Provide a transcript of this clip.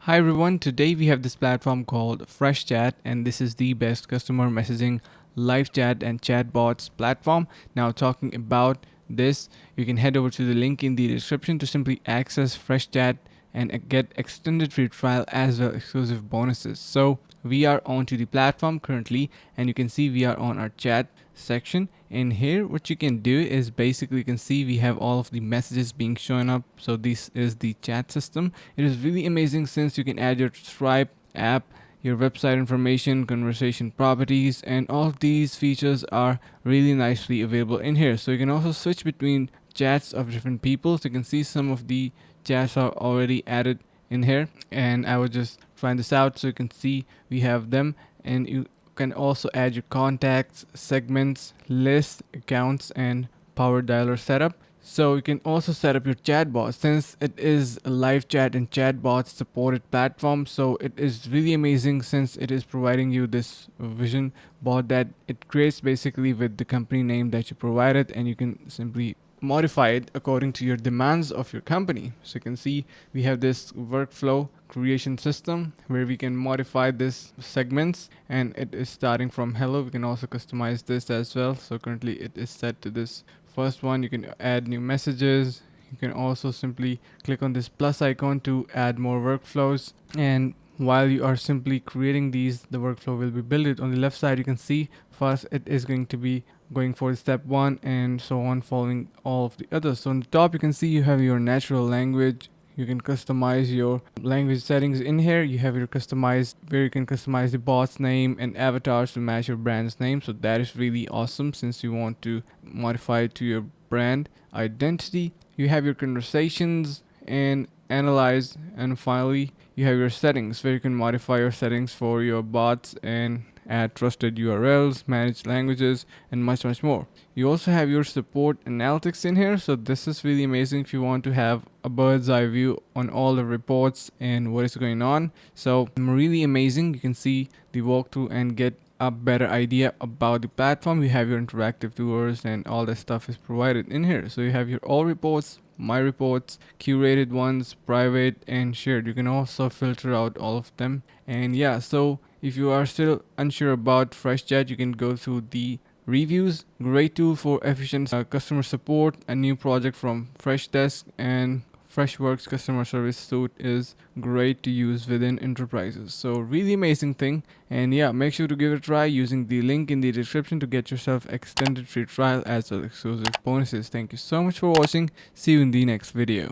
Hi everyone, today we have this platform called Freshchat, and this is the best customer messaging live chat and chatbots platform. Now talking about this, you can head over to the link in the description to simply access Freshchat and get extended free trial as well exclusive bonuses. So we are onto the platform currently, and you can see we are on our chat section. In here, what you can do is basically you can see we have all of the messages being shown up. So this is the chat system. It is really amazing since you can add your Stripe app, your website information, conversation properties, and all of these features are really nicely available in here. So you can also switch between chats of different people. So you can see some of the chats are already added in here, and I will just try this out so you can see we have them. And you can also add your contacts, segments, lists, accounts, and power dialer setup. So you can also set up your chatbot since it is a live chat and chatbot supported platform. So it is really amazing since it is providing you this vision bot that it creates basically with the company name that you provided, and you can simply modify it according to your demands of your company. So you can see we have this workflow creation system where we can modify this segments, and it is starting from hello. We can also customize this as well. So currently it is set to this first one. You can add new messages. You can also simply click on this plus icon to add more workflows, and while you are simply creating these, the workflow will be built. On the left side you can see first it is going to be going for step one and so on, following all of the others. So on the top you can see you have your natural language. You can customize your language settings in here. You have your customized where you can customize the bot's name and avatars to match your brand's name. So that is really awesome since you want to modify it to your brand identity. You have your conversations and analyze, and finally you have your settings where you can modify your settings for your bots and add trusted URLs, manage languages, and much more. You also have your support analytics in here. So this is really amazing if you want to have a bird's eye view on all the reports and what is going on. So really amazing. You can see the walkthrough and get a better idea about the platform. You have your interactive tours and all that stuff is provided in here. So you have your all reports, my reports, curated ones, private, and shared. You can also filter out all of them. And yeah, so if you are still unsure about Freshchat, you can go through the reviews. Great tool for efficient customer support. A new project from Freshdesk, and Freshworks customer service suite is great to use within enterprises. So really amazing thing. And yeah, make sure to give it a try using the link in the description to get yourself extended free trial as well as exclusive bonuses. Thank you so much for watching. See you in the next video.